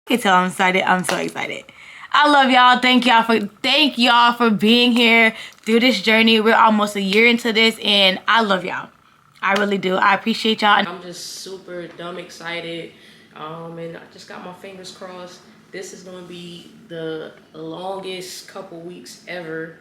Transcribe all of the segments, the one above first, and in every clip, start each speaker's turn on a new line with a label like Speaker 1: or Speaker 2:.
Speaker 1: You can tell I'm excited. I'm so excited. I love y'all. Thank y'all for being here through this journey. We're almost a year into this, and I love y'all. I really do. I appreciate y'all.
Speaker 2: I'm just super dumb excited, and I just got my fingers crossed. This is gonna be the longest couple weeks ever.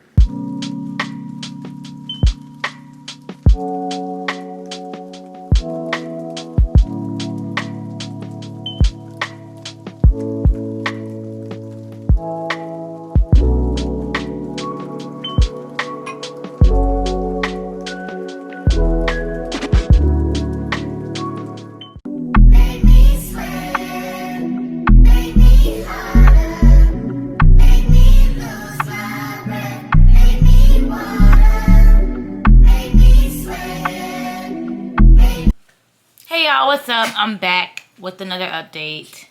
Speaker 1: Hey y'all, what's up? I'm back with another update.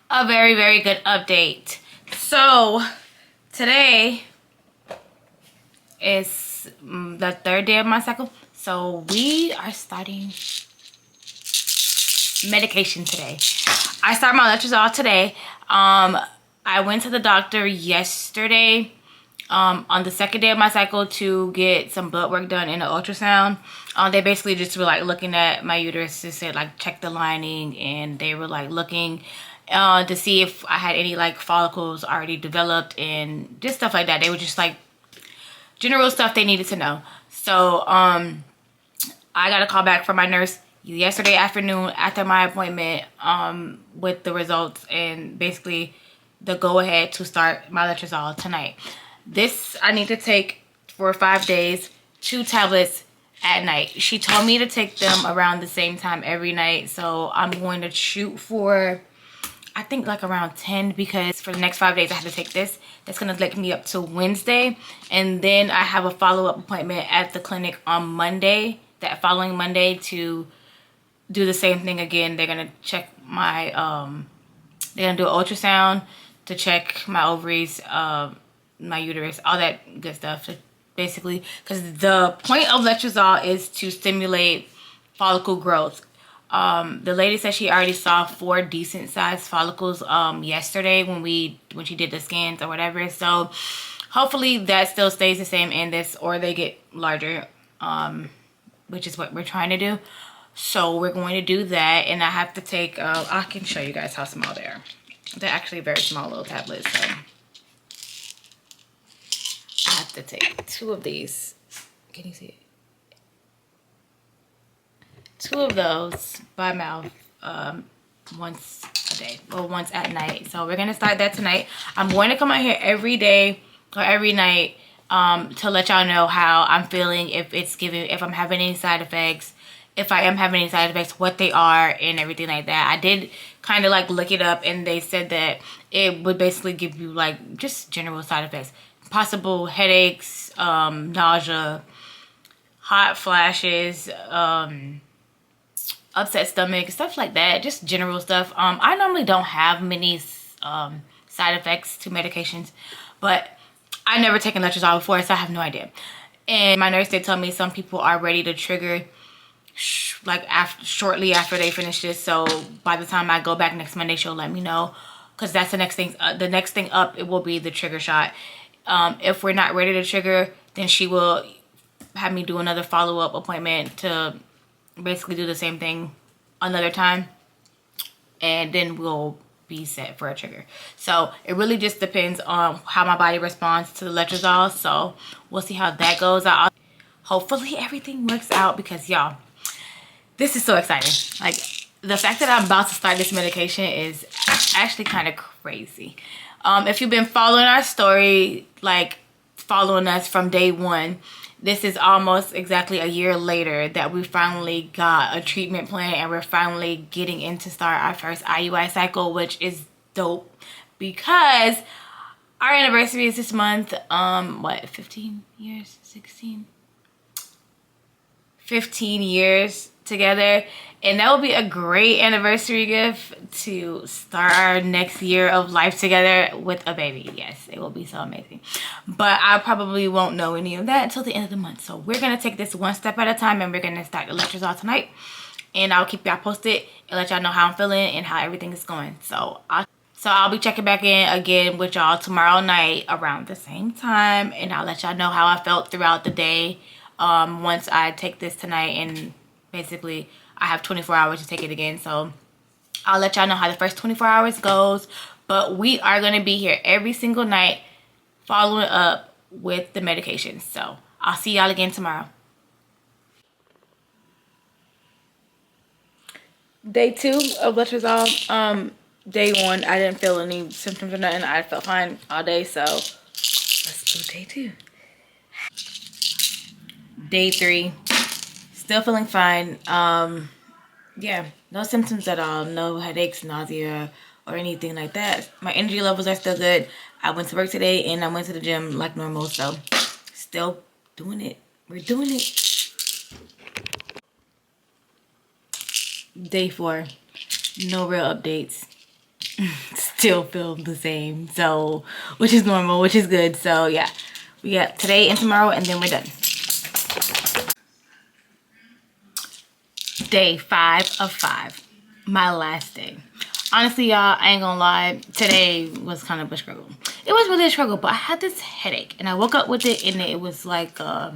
Speaker 1: A very, very good update. So, today is the third day of my cycle. So, we are starting medication today. I start my Letrozole today. I went to the doctor yesterday on the second day of my cycle to get some blood work done in an ultrasound. They basically just were like looking at my uterus to say like check the lining, and they were like looking to see if I had any like follicles already developed and just stuff like that. They were just like general stuff they needed to know. So I got a call back from my nurse yesterday afternoon after my appointment with the results and basically the go ahead to start my Letrozole tonight. This I need to take for 5 days, 2 tablets at night. She told me to take them around the same time every night, so I'm going to shoot for I think like around 10, because for the next 5 days I have to take this. That's gonna take me up to Wednesday, and then I have a follow-up appointment at the clinic on Monday, that following Monday, to do the same thing again. They're gonna check my they're gonna do an ultrasound to check my ovaries, my uterus, all that good stuff, basically, because the point of Letrozole is to stimulate follicle growth. The lady said she already saw 4 decent sized follicles yesterday when she did the scans or whatever. So hopefully that still stays the same in this, or they get larger, which is what we're trying to do. So we're going to do that, and I have to take I can show you guys how small they are. They're actually very small little tablets, so I have to take 2 of these. Can you see it? 2 of those by mouth once a day, or once at night. So we're gonna start that tonight. I'm going to come out here every day or every night to let y'all know how I'm feeling, if I'm having any side effects, if I am having any side effects, what they are, and everything like that. I did kind of like look it up, and they said that it would basically give you like just general side effects, possible headaches, nausea, hot flashes, upset stomach, stuff like that, just general stuff. I normally don't have many side effects to medications, but I never taken Letrozole before, so I have no idea. And my nurse did tell me some people are ready to trigger like shortly after they finish this. So by the time I go back next Monday, she'll let me know, because that's the next thing. The next thing up, it will be the trigger shot. If we're not ready to trigger, then she will have me do another follow-up appointment to basically do the same thing another time, and then we'll be set for a trigger. So it really just depends on how my body responds to the Letrozole. So we'll see how that goes. Hopefully everything works out, because y'all, this is so exciting. Like, the fact that I'm about to start this medication is actually kind of crazy. If you've been following our story, like following us from day one, this is almost exactly a year later that we finally got a treatment plan, and we're finally getting in to start our first IUI cycle, which is dope, because our anniversary is this month. What, 15 years, 16? 15 years together, and that will be a great anniversary gift to start our next year of life together with a baby. Yes, it will be so amazing, but I probably won't know any of that until the end of the month. So we're gonna take this one step at a time, and we're gonna start the Letrozole tonight, and I'll keep y'all posted and let y'all know how I'm feeling and how everything is going. So I'll be checking back in again with y'all tomorrow night around the same time, and I'll let y'all know how I felt throughout the day. Once I take this tonight, and basically I have 24 hours to take it again, so I'll let y'all know how the first 24 hours goes. But we are going to be here every single night following up with the medication. So I'll see y'all again tomorrow. Day 2 of Letrozole. Day 1, I didn't feel any symptoms or nothing. I felt fine all day, so let's do day 2. Day 3, still feeling fine. Yeah, no symptoms at all. No headaches, nausea, or anything like that. My energy levels are still good. I went to work today and I went to the gym like normal, so still doing it. We're doing it. Day 4, no real updates. Still feel the same, so which is normal, which is good. So yeah, we got today and tomorrow, and then we're done. Day 5 of 5, my last day. Honestly, y'all, I ain't gonna lie, today was kind of a struggle. It was really a struggle, but I had this headache and I woke up with it, and it was like I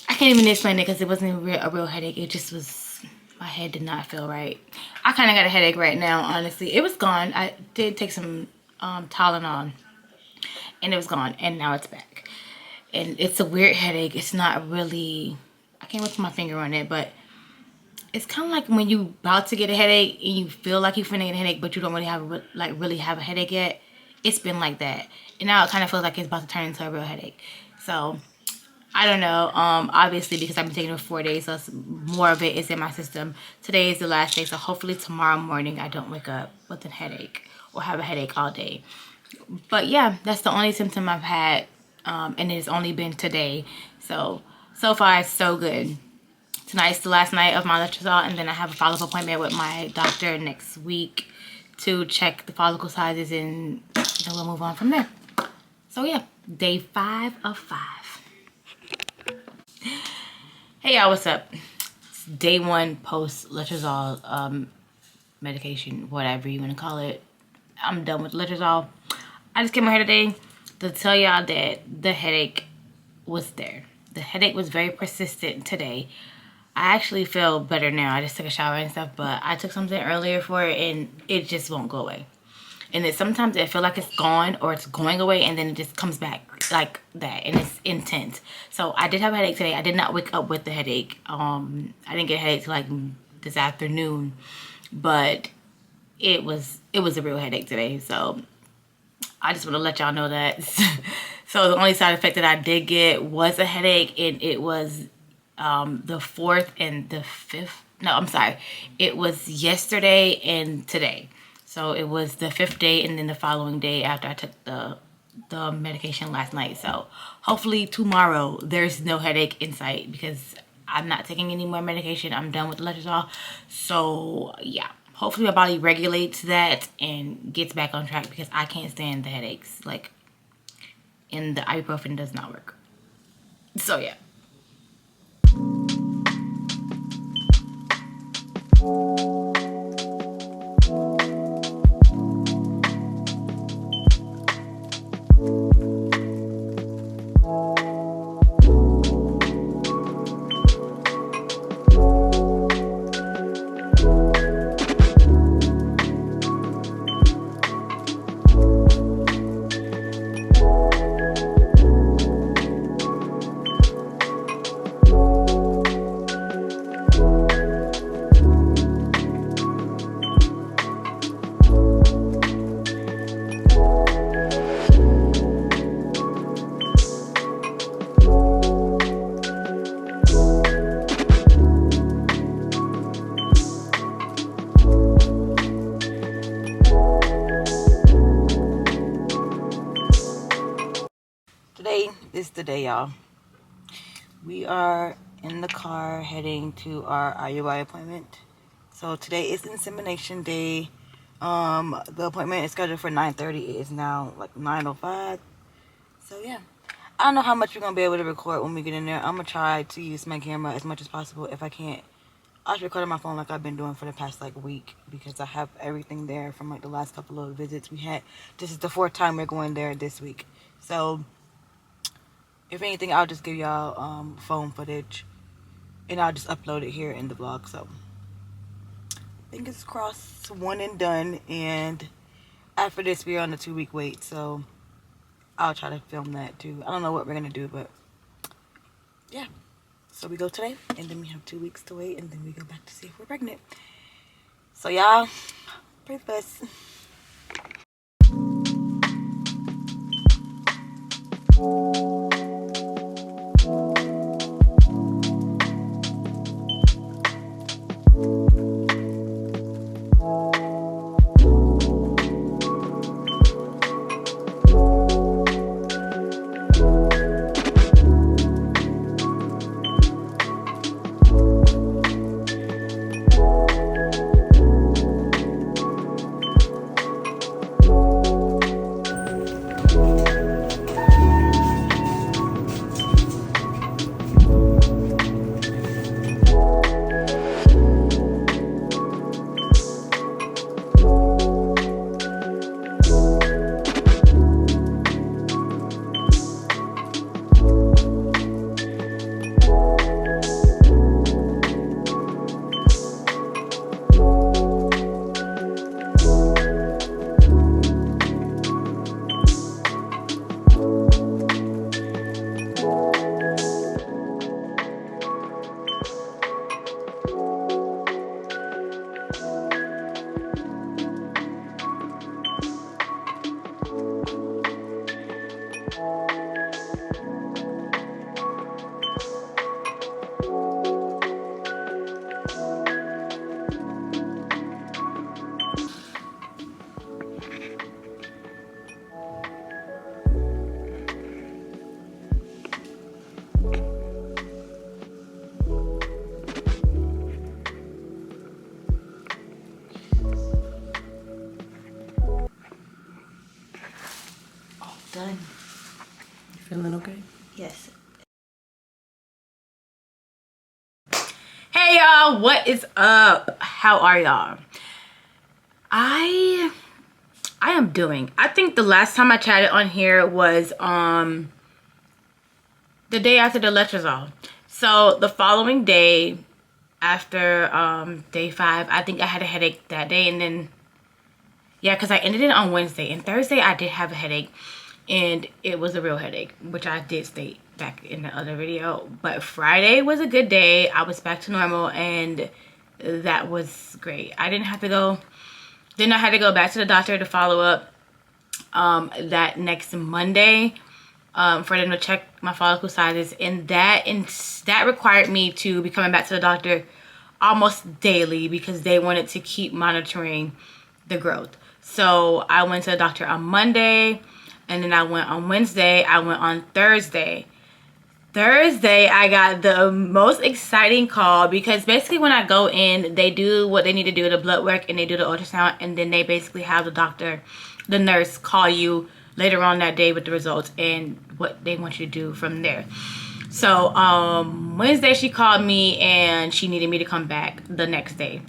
Speaker 1: can't even explain it because it wasn't a real headache. It just was, my head did not feel right. I kind of got a headache right now, honestly. It was gone. I did take some Tylenol and it was gone, and now it's back. And it's a weird headache. It's not really, I can't put my finger on it, but it's kind of like when you about to get a headache and you feel like you're finna get a headache, but you don't really have really have a headache yet. It's been like that, and now it kind of feels like it's about to turn into a real headache. So I don't know. Obviously because I've been taking it for 4 days, so more of it is in my system. Today is the last day, so hopefully tomorrow morning I don't wake up with a headache or have a headache all day. But yeah, that's the only symptom I've had, and it's only been today. So far it's so good. Tonight's the last night of my Letrozole, and then I have a follow-up appointment with my doctor next week to check the follicle sizes, and then we'll move on from there. So yeah, day 5 of 5. Hey y'all, what's up? It's day 1 post Letrozole medication, whatever you want to call it. I'm done with Letrozole. I just came on here today to tell y'all that the headache was there. The headache was very persistent today. I actually feel better now. I just took a shower and stuff, but I took something earlier for it and it just won't go away. And then sometimes I feel like it's gone or it's going away, and then it just comes back like that, and it's intense. So I did have a headache today. I did not wake up with the headache. I didn't get a headache till like this afternoon, but it was a real headache today. So I just want to let y'all know that. So the only side effect that I did get was a headache, and it was the 4th and the 5th. No, I'm sorry. It was yesterday and today. So it was the 5th day and then the following day after I took the medication last night. So hopefully tomorrow there's no headache in sight, because I'm not taking any more medication. I'm done with the Letrozole. So yeah, hopefully my body regulates that and gets back on track, because I can't stand the headaches. Like, and the ibuprofen does not work. So yeah. Today is the day, y'all. We are in the car heading to our IUI appointment. So today is insemination day. The appointment is scheduled for 9:30. It is now like 9:05. So yeah, I don't know how much we're gonna be able to record when we get in there. I'm gonna try to use my camera as much as possible. If I can't,
Speaker 3: I was recording my phone like I've been doing for the past like week because I have everything there from like the last couple of visits we had. This is the 4th time we're going there this week. So if anything, I'll just give y'all phone footage and I'll just upload it here in the vlog. So fingers crossed, one and done. And after this, we're on a 2-week wait. So I'll try to film that too. I don't know what we're gonna do, but yeah. So we go today, and then we have 2 weeks to wait, and then we go back to see if we're pregnant. So y'all, pray for us. Done.
Speaker 2: You feeling okay?
Speaker 3: Yes.
Speaker 1: Hey y'all, what is up? How are y'all? I am doing. I think the last time I chatted on here was the day after the Letrozole. So the following day after day 5, I think I had a headache that day, and then yeah, because I ended it on Wednesday, and Thursday I did have a headache, and it was a real headache, which I did state back in the other video. But Friday was a good day. I was back to normal, and that was great. I didn't have to go. Then I had to go back to the doctor to follow up that next Monday for them to check my follicle sizes, and that required me to be coming back to the doctor almost daily because they wanted to keep monitoring the growth. So I went to the doctor on Monday, and then I went on Wednesday. I went on Thursday. I got the most exciting call because basically when I go in, they do what they need to do, the blood work, and they do the ultrasound, and then they basically have the nurse call you later on that day with the results and what they want you to do from there. So Wednesday she called me and she needed me to come back the next day.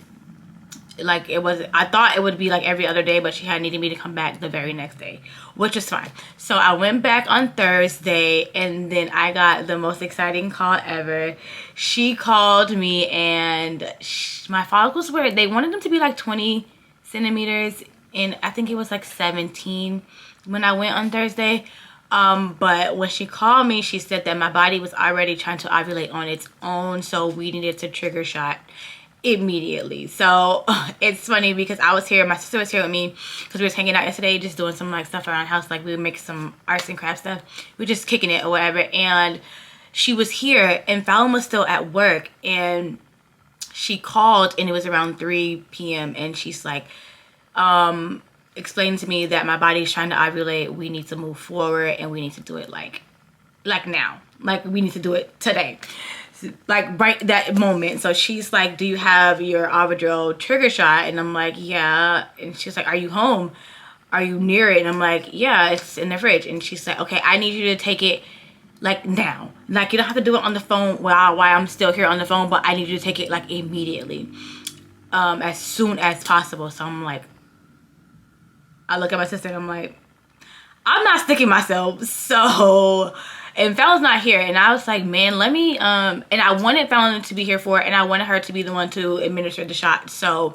Speaker 1: Like I thought it would be like every other day, but she had needed me to come back the very next day, which is fine. So I went back on Thursday, and then I got the most exciting call ever. She called me, and my follicles they wanted them to be like 20 centimeters, and I think it was like 17 when I went on Thursday. But when she called me, she said that my body was already trying to ovulate on its own, so we needed to trigger shot immediately. So it's funny because I was here, my sister was here with me because we was hanging out yesterday, just doing some like stuff around the house, like we would make some arts and crafts stuff, we were just kicking it or whatever, and she was here and Fallon was still at work, and she called, and it was around 3 p.m. and she's like explained to me that my body is trying to ovulate, we need to move forward, and we need to do it like now, like we need to do it today, like right that moment. So she's like, do you have your Avidril trigger shot? And I'm like, yeah. And she's like, are you home? Are you near it? And I'm like, yeah, it's in the fridge. And she's like, okay, I need you to take it like now. Like, you don't have to do it on the phone while I'm still here on the phone, but I need you to take it like immediately, as soon as possible. So I'm like, I look at my sister and I'm like, I'm not sticking myself. So, and Fallon's not here, and I was like, man, let me and I wanted Fallon to be here for it, and I wanted her to be the one to administer the shot. So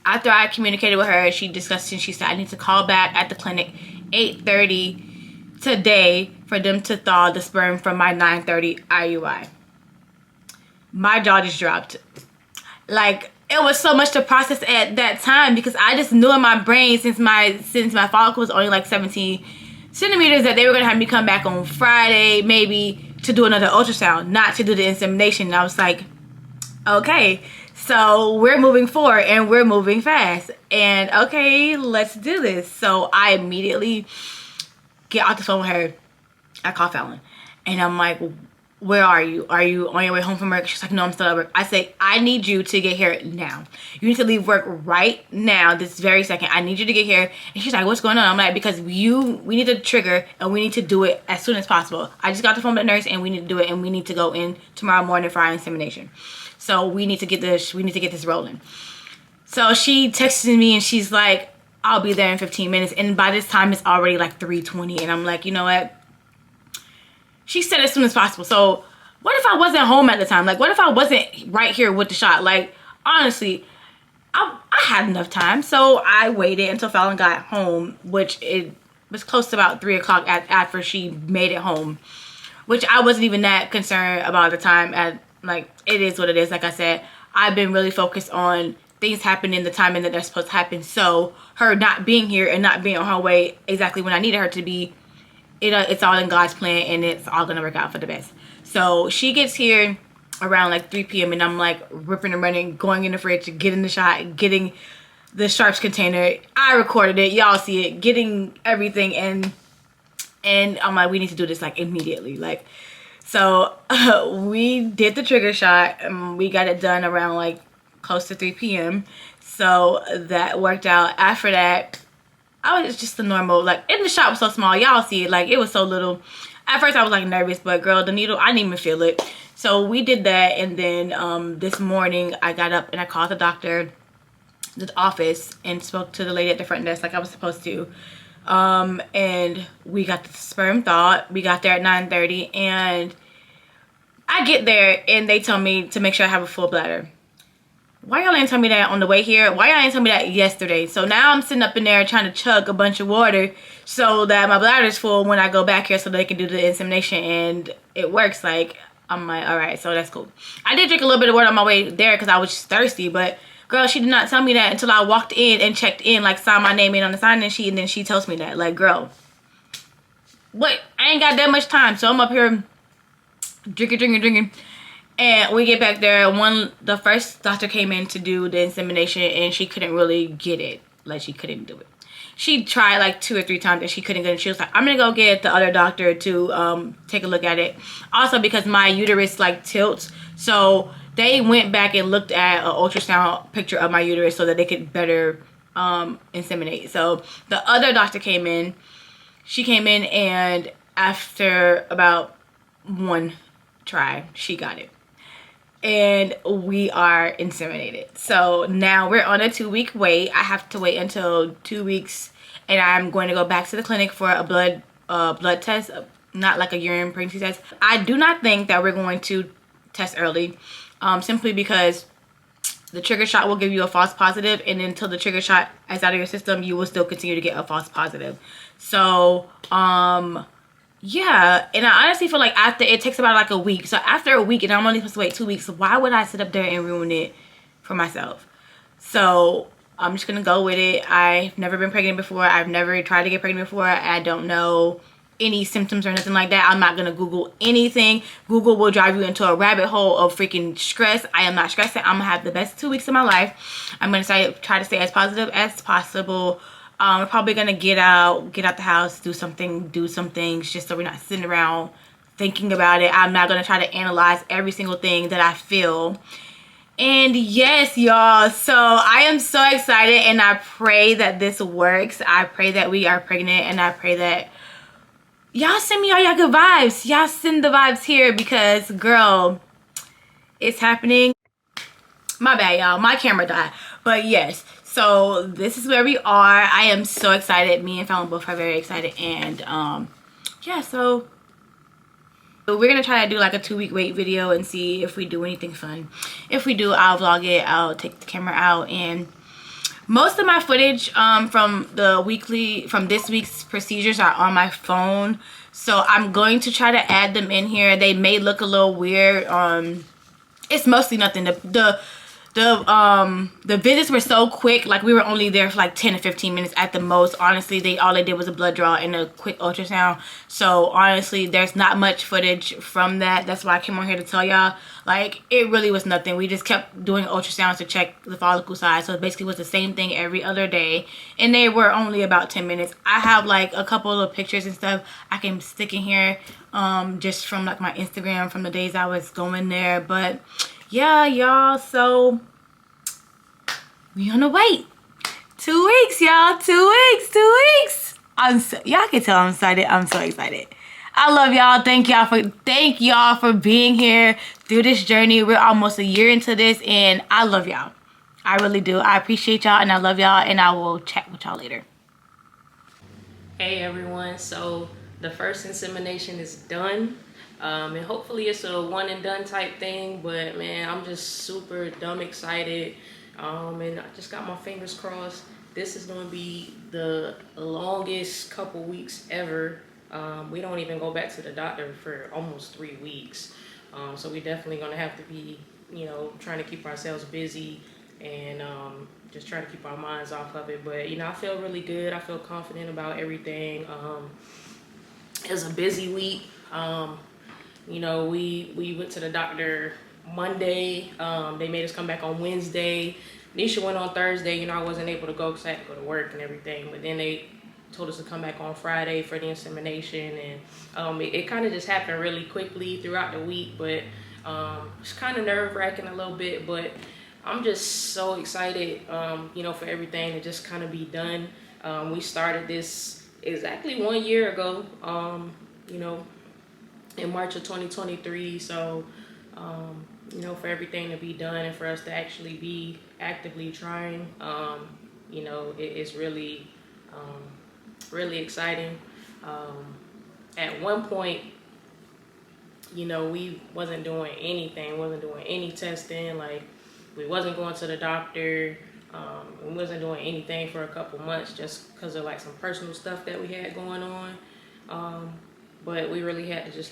Speaker 1: after I communicated with her, she discussed and she said I need to call back at the clinic 8:30 today for them to thaw the sperm from my 9:30 IUI. My jaw just dropped. Like, it was so much to process at that time, because I just knew in my brain, since my follicle was only like 17 centimeters, that they were gonna have me come back on Friday maybe to do another ultrasound, not to do the insemination. And I was like, okay, so we're moving forward and we're moving fast, and okay, let's do this. So I immediately get off the phone with her. I call Fallon and I'm like, where are you? Are you on your way home from work? She's like, no, I'm still at work. I say, I need you to get here now. You need to leave work right now, this very second. I need you to get here. And she's like, what's going on? I'm like, because we need to trigger and we need to do it as soon as possible. I just got the phone with the nurse and we need to do it, and we need to go in tomorrow morning for our insemination. So we need to get this rolling. So she texted me and she's like, I'll be there in 15 minutes. And by this time it's already like 3:20. And I'm like, you know what? She said as soon as possible. So what if I wasn't home at the time? Like, what if I wasn't right here with the shot? Like, honestly, I had enough time. So I waited until Fallon got home, which it was close to about 3 o'clock after she made it home, which I wasn't even that concerned about at the time. Like, it is what it is. Like I said, I've been really focused on things happening the timing that they're supposed to happen. So her not being here and not being on her way exactly when I needed her to be, it's all in God's plan, and it's all gonna work out for the best. So she gets here around like 3 p.m. and I'm like ripping and running, going in the fridge, getting the shot, getting the sharps container. I recorded it, y'all see it, getting everything, and I'm like, we need to do this like immediately. Like, so we did the trigger shot and we got it done around like close to 3 p.m. So that worked out. After that, I was just the normal, like, and the shot was so small, y'all see it, like, it was so little. At first I was like nervous, but girl, the needle, I didn't even feel it. So we did that, and then this morning I got up and I called the doctor, the office, and spoke to the lady at the front desk like I was supposed to. And we got the sperm thawed. We got there at 9:30, and I get there and they tell me to make sure I have a full bladder. Why y'all ain't tell me that on the way here? Why y'all ain't tell me that yesterday? So now I'm sitting up in there trying to chug a bunch of water so that my bladder's full when I go back here so they can do the insemination, and it works. Like, I'm like, all right, so that's cool. I did drink a little bit of water on my way there because I was just thirsty, but girl, she did not tell me that until I walked in and checked in, like signed my name in on the sign-in sheet, and then she tells me that. Like, girl, what? I ain't got that much time, so I'm up here drinking. And we get back there, the first doctor came in to do the insemination, and she couldn't really get it. Like, she couldn't do it. She tried like 2 or 3 times and she couldn't get it. She was like, I'm gonna go get the other doctor to take a look at it. Also, because my uterus like tilts, so they went back and looked at an ultrasound picture of my uterus so that they could better inseminate. So the other doctor came in. She came in, and after about 1 try, she got it. And we are inseminated. So now we're on a 2-week wait. I have to wait until 2 weeks, and I'm going to go back to the clinic for a blood test, not like a urine pregnancy test. I do not think that we're going to test early, simply because the trigger shot will give you a false positive, and until the trigger shot is out of your system, you will still continue to get a false positive. So yeah, and I honestly feel like after, it takes about like a week. So after a week, and I'm only supposed to wait 2 weeks, why would I sit up there and ruin it for myself? So I'm just gonna go with it. I've never been pregnant before. I've never tried to get pregnant before. I don't know any symptoms or nothing like that. I'm not gonna Google anything. Google will drive you into a rabbit hole of freaking stress. I am not stressing. I'm gonna have the best 2 weeks of my life. I'm gonna try to stay as positive as possible. We're probably gonna get out the house, do some things, just so we're not sitting around thinking about it. I'm not gonna try to analyze every single thing that I feel. And yes, y'all, so I am so excited, and I pray that this works. I pray that we are pregnant, and I pray that y'all send me all y'all good vibes. Y'all send the vibes here because, girl, it's happening. My bad, y'all. My camera died. But yes, so this is where we are. I am so excited. Me and Fallon both are very excited. And yeah, so we're gonna try to do like a 2-week wait video and see if we do anything fun. If we do, I'll vlog it. I'll take the camera out. And most of my footage from this week's procedures are on my phone, so I'm going to try to add them in here. They may look a little weird. It's mostly nothing. The visits were so quick. Like, we were only there for like 10 to 15 minutes at the most. Honestly, all they did was a blood draw and a quick ultrasound. So honestly, there's not much footage from that. That's why I came on here to tell y'all, like, it really was nothing. We just kept doing ultrasounds to check the follicle size. So it basically was the same thing every other day, and they were only about 10 minutes. I have like a couple of pictures and stuff I can stick in here just from like my Instagram from the days I was going there. But yeah, y'all, so we on the wait. 2 weeks, y'all. 2 weeks. 2 weeks. Y'all can tell I'm excited. I'm so excited. I love y'all. Thank y'all for being here through this journey. We're almost a year into this, and I love y'all. I really do. I appreciate y'all, and I love y'all, and I will chat with y'all later.
Speaker 2: Hey everyone, so the first insemination is done. And hopefully it's a one and done type thing, but man, I'm just super dumb excited. And I just got my fingers crossed. This is going to be the longest couple weeks ever. We don't even go back to the doctor for almost 3 weeks. So we definitely going to have to be, trying to keep ourselves busy and just try to keep our minds off of it. But, I feel really good. I feel confident about everything. It was a busy week. We went to the doctor Monday. They made us come back on Wednesday. Nisha went on Thursday. I wasn't able to go because I had to go to work and everything. But then they told us to come back on Friday for the insemination. And it kind of just happened really quickly throughout the week. But it's kind of nerve-wracking a little bit. But I'm just so excited, for everything to just kind of be done. We started this exactly 1 year ago, in March of 2023. So, for everything to be done and for us to actually be actively trying, it's really, really exciting. At one point, we wasn't doing anything, wasn't doing any testing. Like, we wasn't going to the doctor. We wasn't doing anything for a couple months just because of like some personal stuff that we had going on. But we really had to just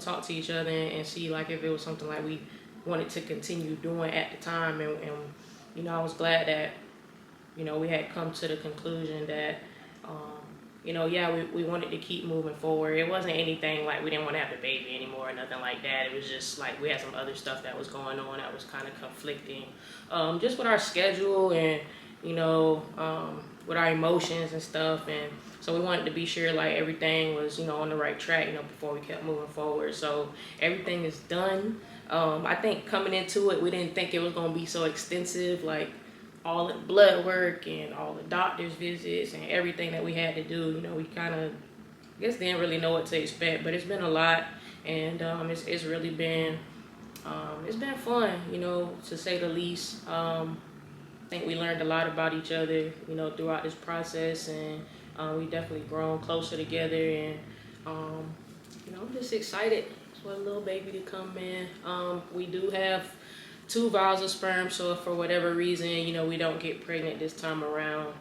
Speaker 2: talk to each other and see like if it was something like we wanted to continue doing at the time. And I was glad that, we had come to the conclusion that, we wanted to keep moving forward. It wasn't anything like we didn't want to have the baby anymore or nothing like that. It was just like we had some other stuff that was going on that was kind of conflicting, just with our schedule and, with our emotions and stuff. And so we wanted to be sure like everything was, on the right track, before we kept moving forward. So everything is done. I think coming into it, we didn't think it was going to be so extensive, like all the blood work and all the doctor's visits and everything that we had to do. We kind of, I guess, didn't really know what to expect, but it's been a lot. And it's really been, it's been fun, to say the least. I think we learned a lot about each other, throughout this process, and we definitely grown closer together. And I'm just excited for a little baby to come in. We do have 2 vials of sperm, so if for whatever reason, we don't get pregnant this time around,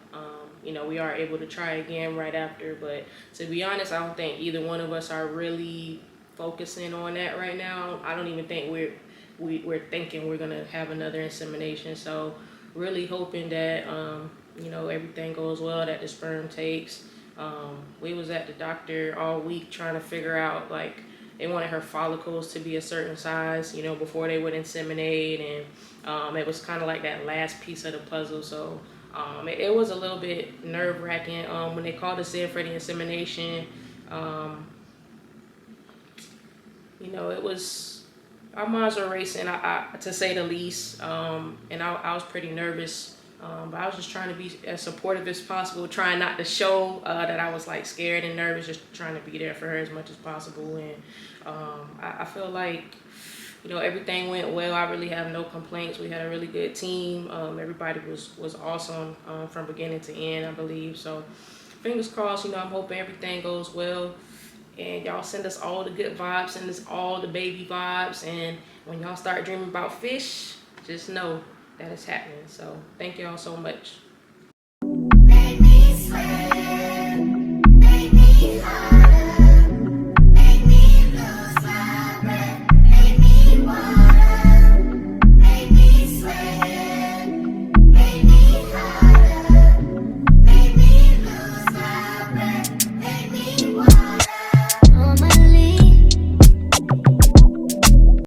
Speaker 2: we are able to try again right after. But to be honest, I don't think either one of us are really focusing on that right now. I don't even think we're thinking we're gonna have another insemination. So really hoping that everything goes well, that the sperm takes. We was at the doctor all week trying to figure out, like, they wanted her follicles to be a certain size, before they would inseminate. And it was kind of like that last piece of the puzzle. So it was a little bit nerve-wracking. When they called us in for the insemination, it was, our minds were racing, to say the least. And I was pretty nervous But I was just trying to be as supportive as possible, trying not to show that I was like scared and nervous, just trying to be there for her as much as possible. And I feel like, you know, everything went well. I really have no complaints. We had a really good team. Everybody was awesome from beginning to end, I believe. So fingers crossed, you know, I'm hoping everything goes well. And y'all send us all the good vibes, send us all the baby vibes. And when y'all start dreaming about fish, just know that it's happening. So thank y'all so much.